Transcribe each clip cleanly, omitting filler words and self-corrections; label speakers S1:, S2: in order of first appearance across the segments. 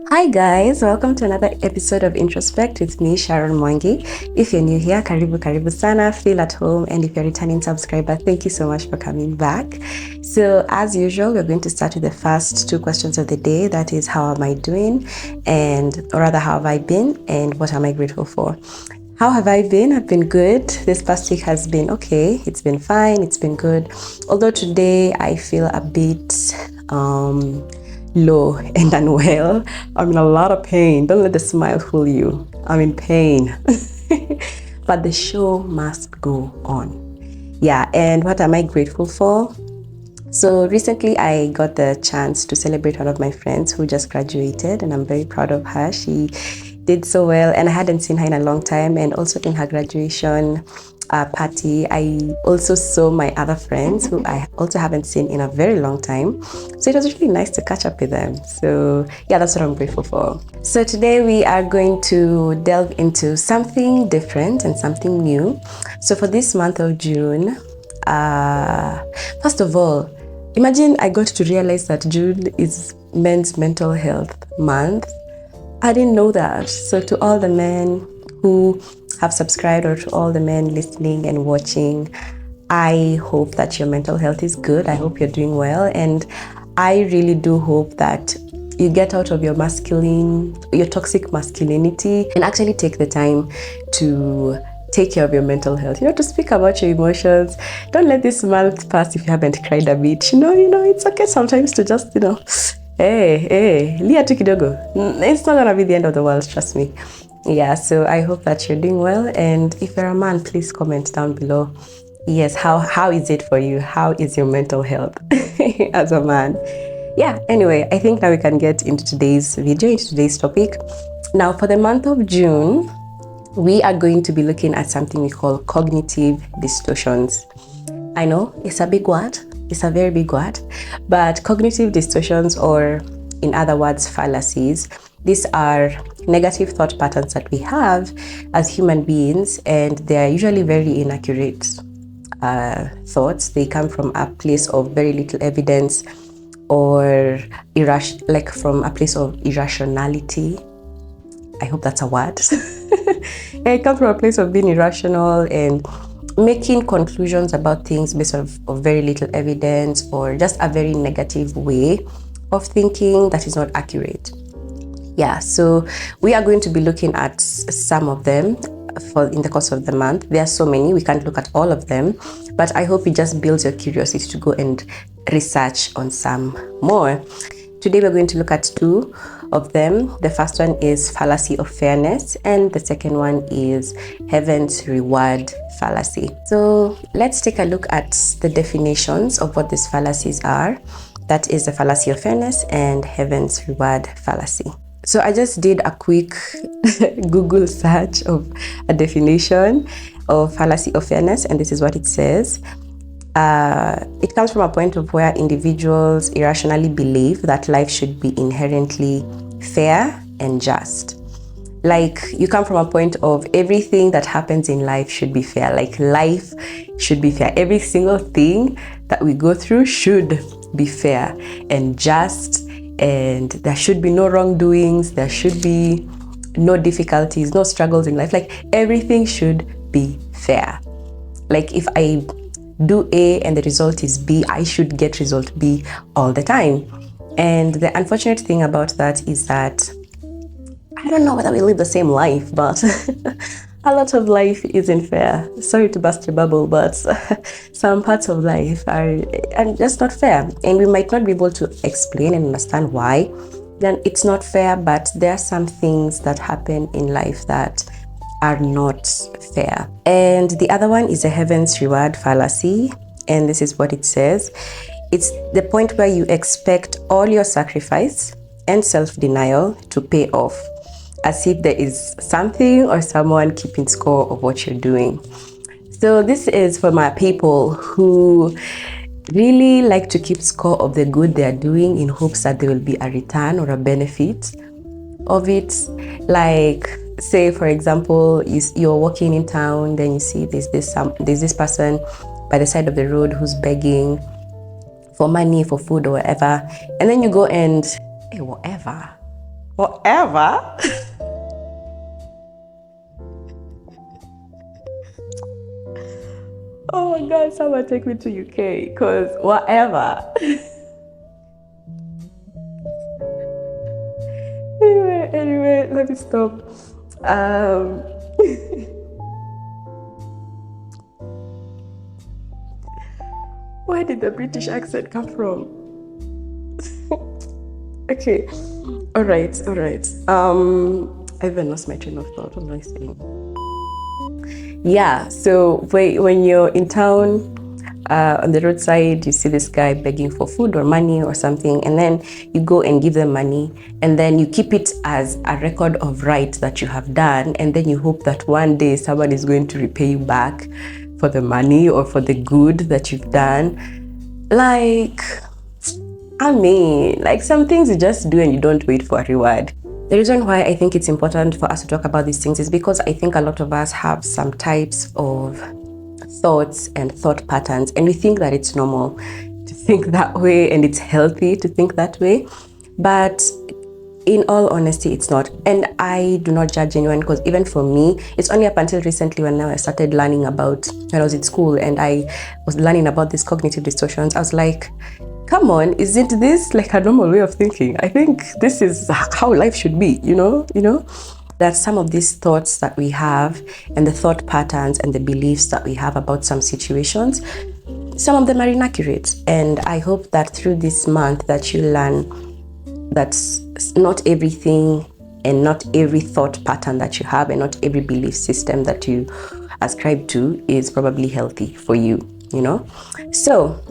S1: Hi guys, welcome to another episode of Introspect with me, Sharon Mwangi. If you're new here, karibu sana, feel at home, and if you're a returning subscriber, thank you so much for coming back. So as usual, we're going to start with the first two questions of the day. That is, how am I doing? Or rather, how have I been? And what am I grateful for? How have I been? I've been good. This past week has been okay. It's been fine. It's been good. Although today I feel a bit low and unwell. I'm in a lot of pain. Don't let the smile fool you. I'm in pain. But the show must go on. Yeah, and what am I grateful for? So recently I got the chance to celebrate one of my friends who just graduated, and I'm very proud of her. She did so well, and I hadn't seen her in a long time. And also in her graduation party, I also saw my other friends who I also haven't seen in a very long time. So it was really nice to catch up with them. So yeah, that's what I'm grateful for. So today we are going to delve into something different and something new. So for this month of June, first of all, imagine I got to realize that June is Men's Mental Health Month. I didn't know that. So to all the men who have subscribed, or to all the men listening and watching, I hope that your mental health is good. I hope you're doing well. And I really do hope that you get out of your toxic masculinity, and actually take the time to take care of your mental health, to speak about your emotions. Don't let this month pass if you haven't cried a bit. It's okay sometimes to just, hey, lia tu kidogo. It's not gonna be the end of the world, trust me. Yeah, so I hope that you're doing well. And if you're a man, please comment down below. Yes, how is it for you? How is your mental health as a man? Yeah, anyway, I think now we can get into today's video, into today's topic. Now, for the month of June, we are going to be looking at something we call cognitive distortions. I know it's a big word, it's a very big word, but cognitive distortions, or in other words, fallacies, these are negative thought patterns that we have as human beings, and they are usually very inaccurate thoughts. They come from a place of very little evidence, or from a place of irrationality. I hope that's a word. It comes from a place of being irrational and making conclusions about things based of very little evidence, or just a very negative way of thinking that is not accurate. Yeah, so we are going to be looking at some of them in the course of the month. There are so many, we can't look at all of them, but I hope it just builds your curiosity to go and research on some more. Today we're going to look at two of them. The first one is fallacy of fairness, and the second one is heaven's reward fallacy. So let's take a look at the definitions of what these fallacies are. That is the fallacy of fairness and heaven's reward fallacy. So I just did a quick Google search of a definition of fallacy of fairness, and this is what it says. It comes from a point of where individuals irrationally believe that life should be inherently fair and just. Like, you come from a point of everything that happens in life should be fair. Like, life should be fair. Every single thing that we go through should be fair and just, and there should be no wrongdoings, there should be no difficulties, no struggles in life. Like, everything should be fair. Like, if I do A and the result is B, I should get result B all the time. And the unfortunate thing about that is that I don't know whether we live the same life, but a lot of life isn't fair. Sorry to burst your bubble, but some parts of life are just not fair, and we might not be able to explain and understand why. Then it's not fair, but there are some things that happen in life that are not fair. And the other one is a heaven's reward fallacy, and this is what it says. It's the point where you expect all your sacrifice and self-denial to pay off, as if there is something or someone keeping score of what you're doing. So this is for my people who really like to keep score of the good they are doing in hopes that there will be a return or a benefit of it. Like, say for example, you're walking in town, then you see there's this person by the side of the road who's begging for money, for food or whatever, and then you go and, hey, whatever, Whatever. Oh my God, someone take me to UK, cause whatever. Anyway, let me stop. Um, where did the British accent come from? Okay, all right. I even lost my train of thought. What am I saying? Yeah, so when you're in town, on the roadside, you see this guy begging for food or money or something, and then you go and give them money, and then you keep it as a record of right that you have done, and then you hope that one day someone is going to repay you back for the money or for the good that you've done. Like, I mean, like some things you just do and you don't wait for a reward. The reason why I think it's important for us to talk about these things is because I think a lot of us have some types of thoughts and thought patterns, and we think that it's normal to think that way and it's healthy to think that way. But in all honesty, it's not. And I do not judge anyone, because even for me, it's only up until recently when I started learning about, when I was in school and I was learning about these cognitive distortions, I was like, come on, isn't this like a normal way of thinking? I think this is how life should be, you know? That some of these thoughts that we have and the thought patterns and the beliefs that we have about some situations, some of them are inaccurate. And I hope that through this month that you learn that not everything and not every thought pattern that you have and not every belief system that you ascribe to is probably healthy for you, you know? So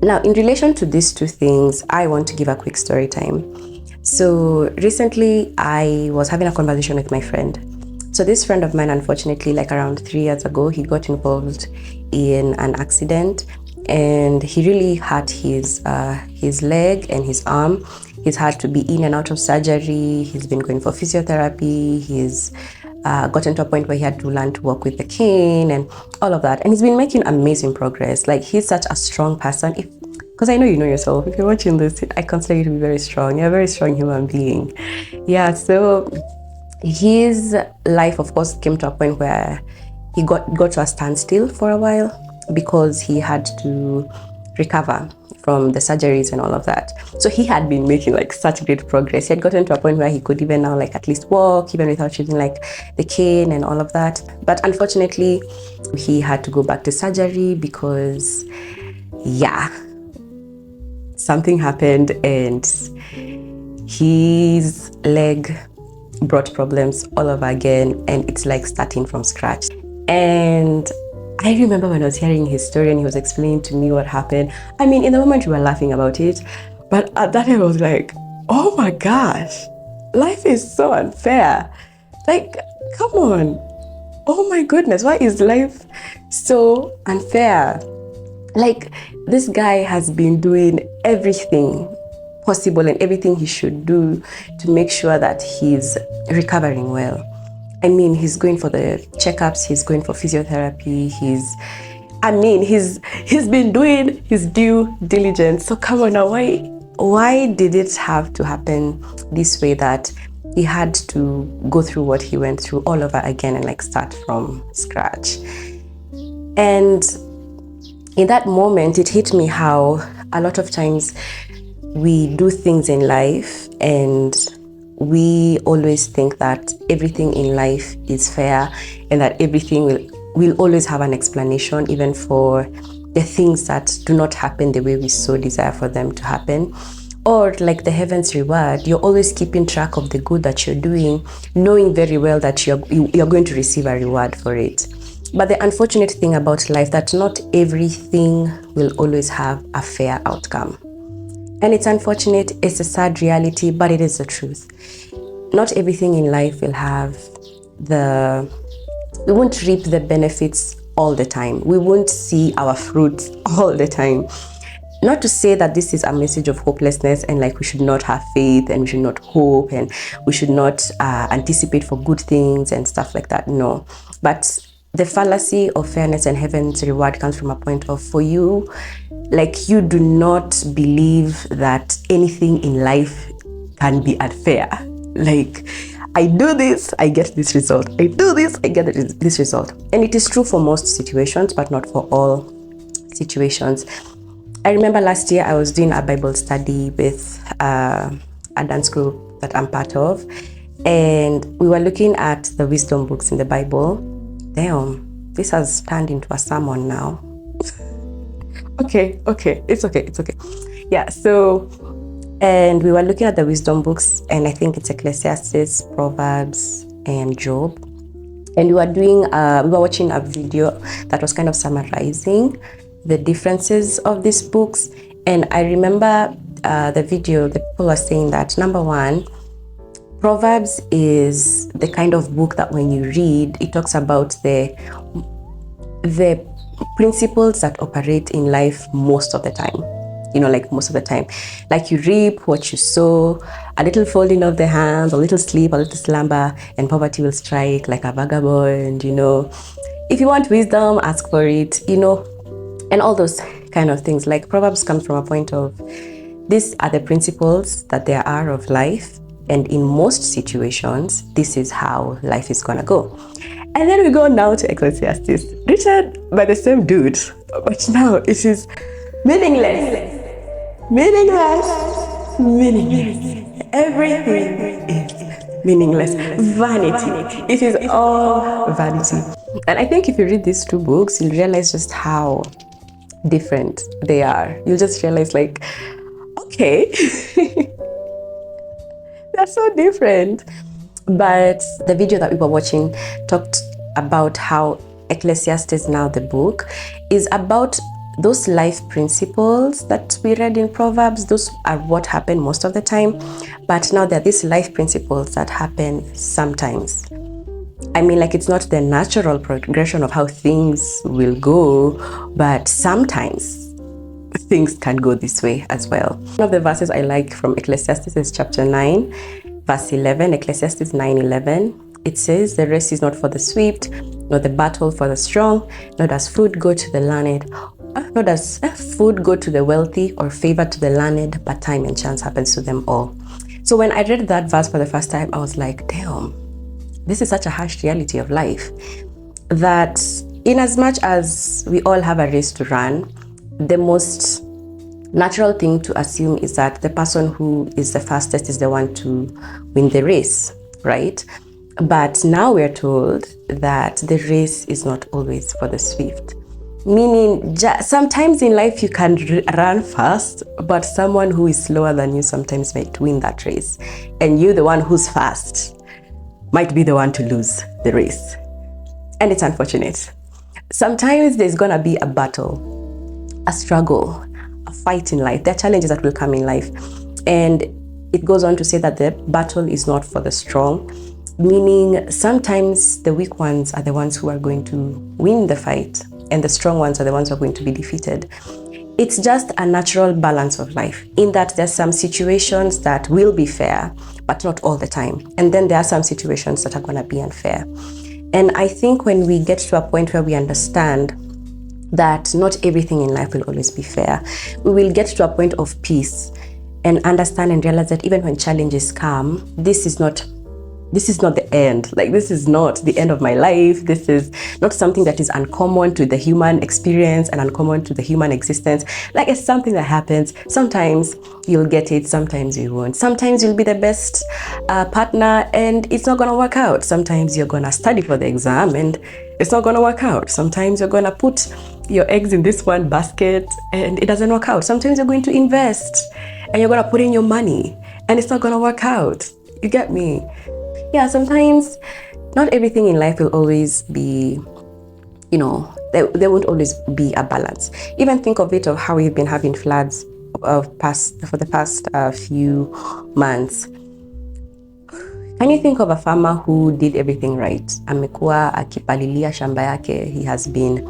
S1: now, in relation to these two things, I want to give a quick story time. So recently, I was having a conversation with my friend. So this friend of mine, unfortunately, like around 3 years ago, he got involved in an accident, and he really hurt his leg and his arm. He's had to be in and out of surgery. He's been going for physiotherapy. He's gotten to a point where he had to learn to walk with the cane and all of that. And he's been making amazing progress. Like, he's such a strong person. Because I know you know yourself. If you're watching this, I consider you to be very strong. You're a very strong human being. Yeah, so his life, of course, came to a point where he got to a standstill for a while because he had to recover from the surgeries and all of that. So he had been making like such great progress. He had gotten to a point where he could even now like at least walk, even without using like the cane and all of that. But unfortunately, he had to go back to surgery because, yeah, something happened and his leg brought problems all over again, and it's like starting from scratch. And I remember when I was hearing his story and he was explaining to me what happened. I mean, in the moment we were laughing about it, but at that time I was like, oh my gosh, life is so unfair. Like, come on. Oh my goodness, why is life so unfair? Like, this guy has been doing everything possible and everything he should do to make sure that he's recovering well. I mean, he's going for the checkups, he's going for physiotherapy, he's been doing his due diligence. So come on now, why did it have to happen this way, that he had to go through what he went through all over again and like start from scratch? And in that moment, it hit me how a lot of times we do things in life and we always think that everything in life is fair and that everything will always have an explanation, even for the things that do not happen the way we so desire for them to happen. Or like the heaven's reward, you're always keeping track of the good that you're doing, knowing very well that you're going to receive a reward for it. But the unfortunate thing about life, that not everything will always have a fair outcome. And it's unfortunate, it's a sad reality, but it is the truth. Not everything in life will have we won't reap the benefits all the time. We won't see our fruits all the time. Not to say that this is a message of hopelessness and like we should not have faith and we should not hope and we should not anticipate for good things and stuff like that. No. But the fallacy of fairness and heaven's reward comes from a point of, for you, like, you do not believe that anything in life can be unfair. Like, I do this, I get this result. I do this, I get this result. And it is true for most situations, but not for all situations. I remember last year I was doing a Bible study with a dance group that I'm part of, and we were looking at the wisdom books in the Bible. Damn, this has turned into a sermon now. Okay, it's okay. Yeah, so, and we were looking at the wisdom books, and I think it's Ecclesiastes, Proverbs, and Job. And we were watching a video that was kind of summarizing the differences of these books. And I remember the video, the people were saying that, number one, Proverbs is the kind of book that when you read, it talks about the principles that operate in life most of the time. Like most of the time. Like you reap what you sow, a little folding of the hands, a little sleep, a little slumber, and poverty will strike like a vagabond, If you want wisdom, ask for it, and all those kind of things. Like Proverbs comes from a point of, these are the principles that there are of life, and in most situations, this is how life is gonna go. And then we go now to Ecclesiastes, written by the same dude, but now it is meaningless. Everything is meaningless. Vanity. It is all vanity. And I think if you read these two books, you'll realize just how different they are. You'll just realize, like, okay, they're so different. But the video that we were watching talked about how Ecclesiastes, now the book, is about those life principles that we read in Proverbs. Those are what happen most of the time. But now there are these life principles that happen sometimes. I mean, like, it's not the natural progression of how things will go, but sometimes things can go this way as well. One of the verses I like from Ecclesiastes is chapter 9, verse 11, Ecclesiastes 9:11. It says, "The race is not for the swift, nor the battle for the strong, nor does food go to the learned, nor does food go to the wealthy, or favor to the learned, but time and chance happens to them all." So when I read that verse for the first time, I was like, damn, this is such a harsh reality of life. That in as much as we all have a race to run, the most natural thing to assume is that the person who is the fastest is the one to win the race, right? But now we're told that the race is not always for the swift. Meaning, sometimes in life you can run fast, but someone who is slower than you sometimes might win that race. And you, the one who's fast, might be the one to lose the race. And it's unfortunate. Sometimes there's gonna be a battle, a struggle, a fight in life. There are challenges that will come in life. And it goes on to say that the battle is not for the strong, meaning sometimes the weak ones are the ones who are going to win the fight, and the strong ones are the ones who are going to be defeated. It's just a natural balance of life, in that there's some situations that will be fair, but not all the time. And then there are some situations that are gonna be unfair. And I think when we get to a point where we understand that not everything in life will always be fair, we will get to a point of peace and understand and realize that even when challenges come, this is not the end. Like, this is not the end of my life. This is not something that is uncommon to the human experience and uncommon to the human existence. Like, it's something that happens. Sometimes you'll get it, sometimes you won't. Sometimes you'll be the best partner and it's not gonna work out. Sometimes you're gonna study for the exam and it's not gonna work out. Sometimes you're gonna put your eggs in this one basket and it doesn't work out. Sometimes you're going to invest and you're gonna put in your money and it's not gonna work out. You get me? Yeah, sometimes not everything in life will always be, there won't always be a balance. Even think of it, of how we've been having floods for the past few months. Can you think of a farmer who did everything right? Amekuwa akipalilia shamba yake. He has been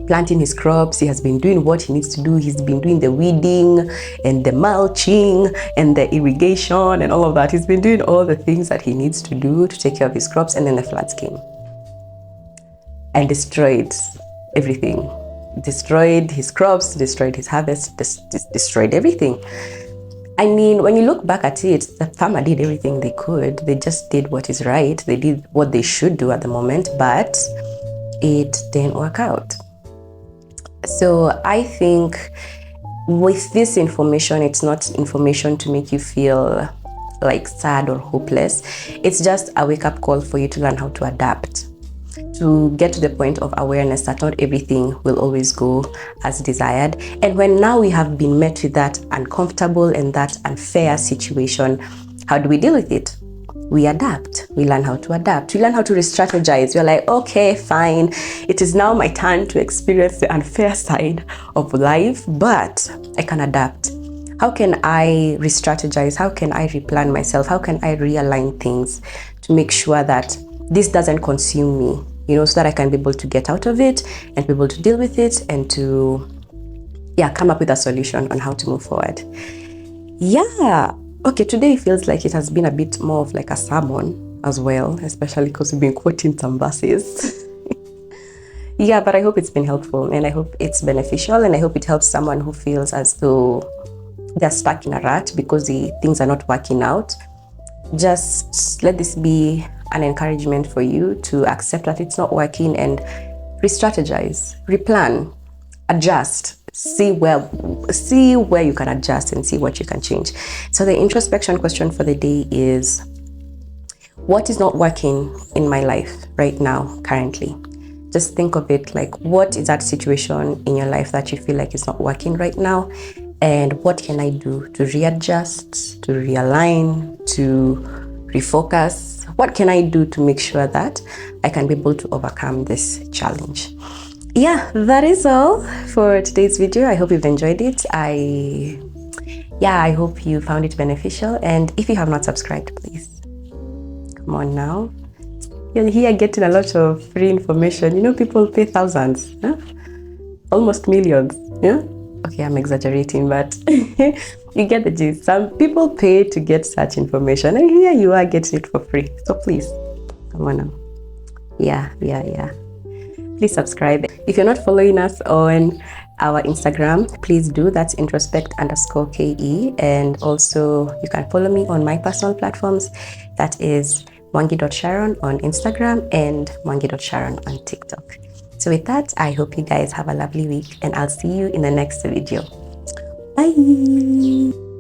S1: planting his crops, he has been doing what he needs to do, he's been doing the weeding and the mulching and the irrigation and all of that. He's been doing all the things that he needs to do to take care of his crops, and then the floods came and destroyed everything. Destroyed his crops, destroyed his harvest, destroyed everything. I mean, when you look back at it, the farmer did everything they could. They just did what is right. They did what they should do at the moment, but it didn't work out. So I think with this information, it's not information to make you feel like sad or hopeless. It's just a wake-up call for you to learn how to adapt, to get to the point of awareness that not everything will always go as desired. And when now we have been met with that uncomfortable and that unfair situation, how do we deal with it? We adapt. We learn how to adapt. We learn how to re-strategize. We're like, okay, fine. It is now my turn to experience the unfair side of life, but I can adapt. How can I re-strategize? How can I replan myself? How can I realign things to make sure that this doesn't consume me, so that I can be able to get out of it and be able to deal with it and to, come up with a solution on how to move forward. Yeah. Okay, today feels like it has been a bit more of like a sermon as well, especially because we've been quoting some verses. Yeah, but I hope it's been helpful and I hope it's beneficial and I hope it helps someone who feels as though they're stuck in a rut because things are not working out. Just let this be an encouragement for you to accept that it's not working and re-strategize, replan, adjust, see where you can adjust and see what you can change. So the introspection question for the day is, what is not working in my life right now, currently? Just think of it like, what is that situation in your life that you feel like it's not working right now? And what can I do to readjust, to realign, to refocus? What can I do to make sure that I can be able to overcome this challenge? Yeah, that is all for today's video. I hope you've enjoyed it. I hope you found it beneficial. And if you have not subscribed, please come on now. You're here getting a lot of free information. People pay thousands, almost millions. Yeah. Okay, I'm exaggerating, but you get the gist. Some people pay to get such information, and here you are getting it for free. So please, come on now. Yeah. Please subscribe. If you're not following us on our Instagram, please do. That's introspect_KE. And also you can follow me on my personal platforms. That is mwangi.sharon on Instagram and mwangi.sharon on TikTok. So with that, I hope you guys have a lovely week and I'll see you in the next video. Bye.